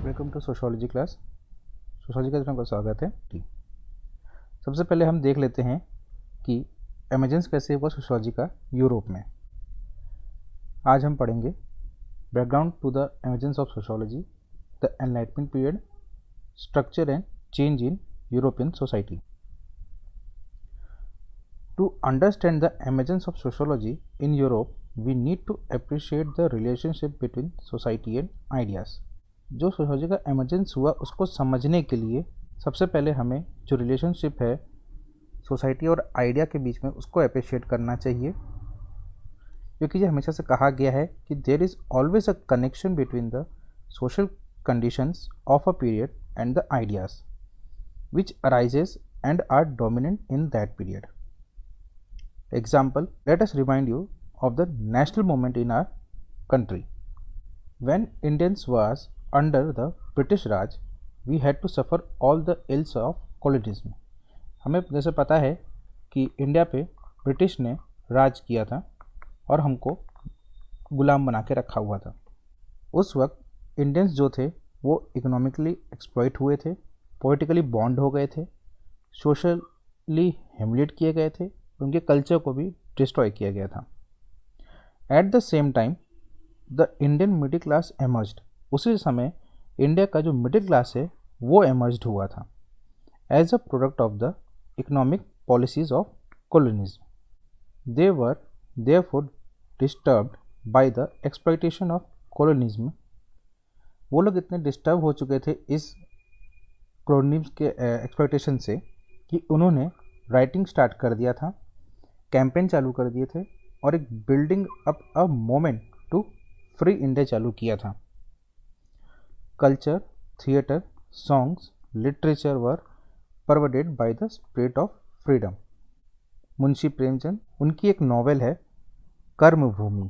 Welcome to sociology class. Sociology class में आपका स्वागत है। सबसे पहले हम देख लेते हैं कि एमर्जेंस कैसे हुआ सोशियोलॉजी का यूरोप में। आज हम पढ़ेंगे background to the emergence of sociology, the enlightenment period, structure and change in European society. To understand the emergence of sociology in Europe we need to appreciate the relationship between society and ideas. जो sociology का emergence हुआ उसको समझने के लिए सबसे पहले हमें जो रिलेशनशिप है सोसाइटी और आइडिया के बीच में उसको अप्रिशिएट करना चाहिए, क्योंकि ये हमेशा से कहा गया है कि there is always a connection between the social conditions of a period and the ideas which arises and are dominant in that period. Example, let us remind you of the national movement in our country. When Indians was under the British Raj, we had to suffer all the ills of colonialism. हमें जैसे पता है कि India पे British ने राज किया था और हमको गुलाम बना के रखा हुआ था। उस वक्त इंडियंस जो थे वो इकोनॉमिकली एक्सप्लॉइट हुए थे, पॉलिटिकली बॉन्ड हो गए थे, सोशली ह्यूमिलेट किए गए थे, उनके कल्चर को भी डिस्ट्रॉय किया गया था। At the same time the Indian middle class emerged. उसी समय इंडिया का जो मिडिल क्लास है वो एमर्ज्ड हुआ था as a product of the economic policies of colonialism. They were therefore disturbed by the exploitation of colonialism. वो लोग इतने डिस्टर्ब हो चुके थे इस कॉलोनिज्म के एक्सप्लॉइटेशन से कि उन्होंने राइटिंग स्टार्ट कर दिया था, कैंपेन चालू कर दिए थे और एक building up a movement to free India चालू किया था। Culture, theatre, songs, literature were pervaded by the spirit of freedom. Munshi Premchand, उनकी एक नॉवेल है Karmabhoomi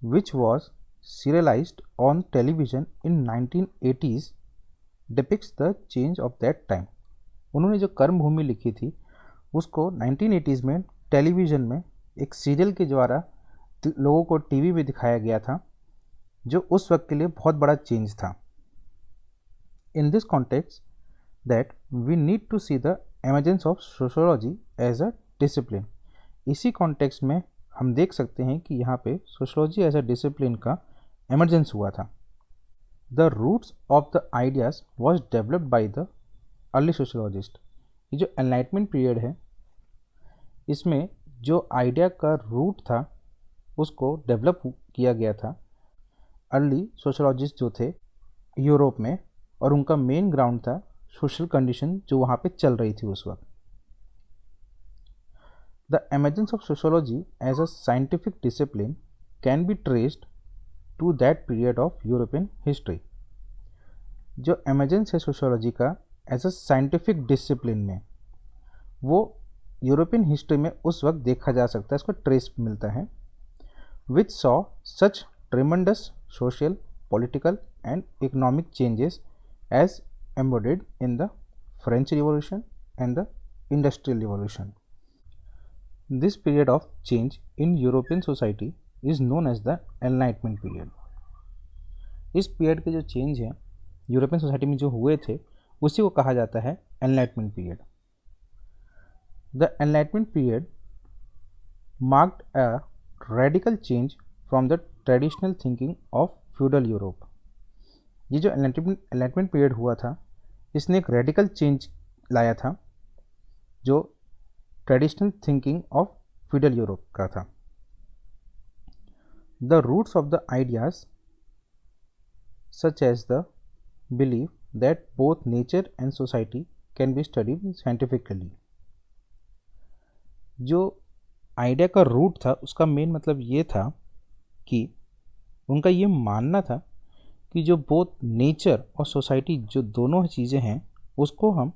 which was serialised on television in 1980s depicts the change of that time. उन्होंने जो कर्मभूमि लिखी थी उसको 1980s में टेलीविज़न में एक सीरियल के द्वारा लोगों को टीवी में दिखाया गया था, जो उस वक्त के लिए बहुत बड़ा चेंज था। In this context that we need to see the emergence of sociology as a discipline. इसी कॉन्टेक्स्ट में हम देख सकते हैं कि यहाँ पे सोशियोलॉजी एज अ डिसिप्लिन का एमरजेंस हुआ था। The roots of the ideas was developed by the early sociologist. ये जो एनलाइटमेंट पीरियड है इसमें जो आइडिया का रूट था उसको डेवलप किया गया था अर्ली सोशियोलॉजिस्ट जो थे यूरोप में, और उनका मेन ग्राउंड था सोशल कंडीशन जो वहाँ पे चल रही थी उस वक्त। The emergence of sociology as a scientific discipline can be traced to that period of European history. जो एमर्जेंस है सोशियोलॉजी का एज अ साइंटिफिक डिसिप्लिन में, वो यूरोपियन हिस्ट्री में उस वक्त देखा जा सकता है, इसको ट्रेस मिलता है। which saw such tremendous social, political and economic changes as embodied in the French Revolution and the Industrial Revolution. This period of change in European society is known as the Enlightenment period. इस period के जो change हैं European society में जो हुए थे उसी को कहा जाता है enlightenment period. The enlightenment period marked a radical change from the traditional thinking of feudal Europe. ये जो एनलाइटमेंट पीरियड हुआ था इसने एक रेडिकल चेंज लाया था जो traditional thinking of feudal Europe का था। The roots of the ideas such as the believe that both nature and society can be studied scientifically. जो आइडिया का रूट था उसका मेन मतलब ये था कि उनका ये मानना था कि जो बोथ नेचर और सोसाइटी जो दोनों चीज़ें हैं उसको हम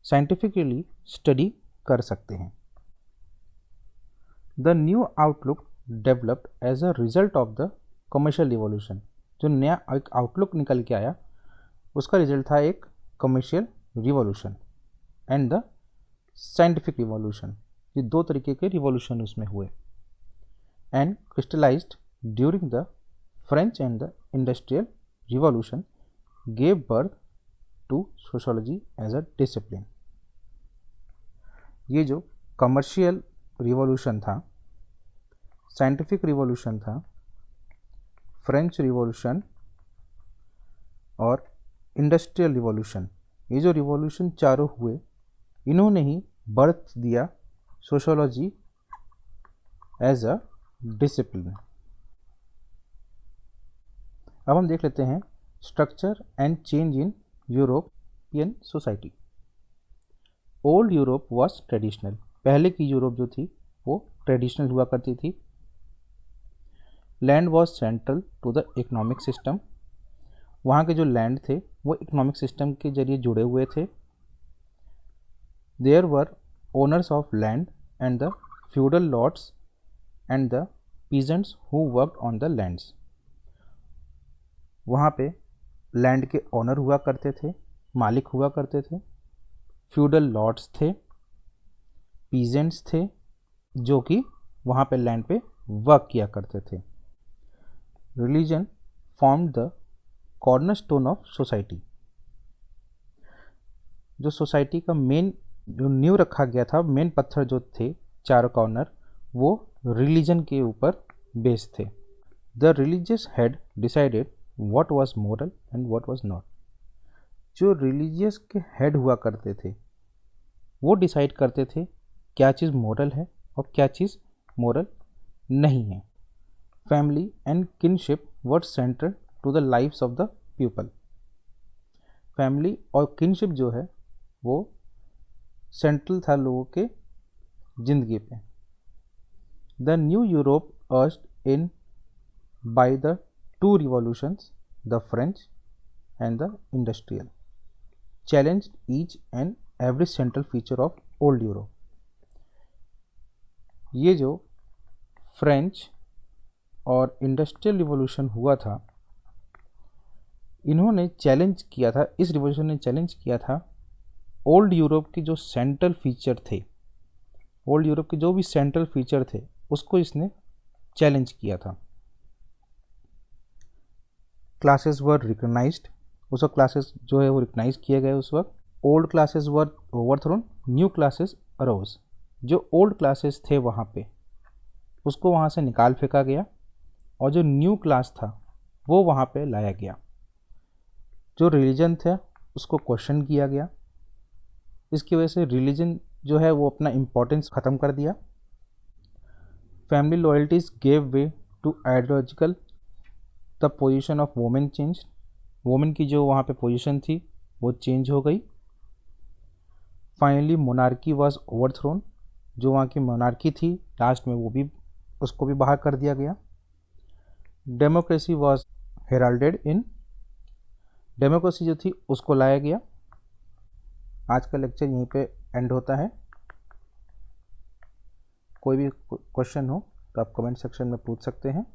साइंटिफिकली स्टडी कर सकते हैं। The new outlook developed as a result of the commercial revolution. जो नया एक आउटलुक निकल के आया उसका रिजल्ट था एक commercial revolution and the scientific revolution. ये दो तरीके के रिवॉल्यूशन उसमें हुए and crystallised during the French and the industrial revolution gave birth to sociology as a discipline. ये जो कमर्शियल रिवॉल्यूशन था, साइंटिफिक रिवॉल्यूशन था, फ्रेंच रिवॉल्यूशन और इंडस्ट्रियल रिवॉल्यूशन, ये जो रिवॉल्यूशन चारों हुए, इन्होंने ही बर्थ दिया सोशोलॉजी एज अ डिसिप्लिन. अब हम देख लेते हैं structure and change in European society. Old Europe was traditional. पहले की यूरोप जो थी वो ट्रेडिशनल हुआ करती थी. Land was central to the economic system. वहाँ के जो लैंड थे वो इकोनॉमिक सिस्टम के जरिए जुड़े हुए थे. There were owners of land and the feudal lords and the peasants who worked on the lands. वहाँ पे लैंड के ओनर हुआ करते थे, मालिक हुआ करते थे, फ्यूडल लॉर्ड्स थे, पीजेंट्स थे जो कि वहाँ पे लैंड पे वर्क किया करते थे. Religion formed the cornerstone of society. जो सोसाइटी का मेन जो नींव रखा गया था, मेन पत्थर जो थे चारों कॉर्नर, वो रिलीजन के ऊपर बेस्ड थे. The religious head decided what was moral and what was not. जो रिलीजियस के हेड हुआ करते थे वो डिसाइड करते थे क्या चीज़ मोरल है और क्या चीज़ मोरल नहीं है. Family and kinship were central to the lifes of the people. Family और किनशिप जो है वो सेंट्रल था लोगों के जिंदगी पे. द न्यू यूरोप अर्स्ड in by the two revolutions, the French and the industrial, challenged each and every central feature of old Europe. ये जो फ्रेंच और इंडस्ट्रियल रिवॉल्यूशन हुआ था, इन्होंने चैलेंज किया था, इस रिवॉल्यूशन ने चैलेंज किया था ओल्ड यूरोप के जो सेंट्रल फीचर थे, ओल्ड यूरोप के जो भी सेंट्रल फीचर थे उसको इसने चैलेंज किया था. क्लासेस वर रिकग्नाइज्ड. उस वक्त क्लासेस जो है वो रिकग्नाइज किए गए. उस वक्त ओल्ड क्लासेस वर ओवरथ्रोन, न्यू क्लासेस अरोज. जो ओल्ड क्लासेस थे वहाँ पे उसको वहाँ से निकाल फेंका गया और जो न्यू क्लास था वो वहाँ पे लाया गया. जो रिलीजन था उसको क्वेश्चन किया गया. इसकी वजह से रिलीजन जो है वो अपना इम्पोर्टेंस ख़त्म कर दिया. Family loyalties gave way to ideological. The position of women change. Women की जो वहाँ पे पोजीशन थी वो चेंज हो गई. Finally monarchy was overthrown. जो वहाँ की मोनार्की थी लास्ट में वो भी उसको भी बाहर कर दिया गया. Democracy was heralded in. Democracy जो थी उसको लाया गया. आज का लेक्चर यहीं पे एंड होता है. कोई भी क्वेश्चन हो तो आप कमेंट सेक्शन में पूछ सकते हैं.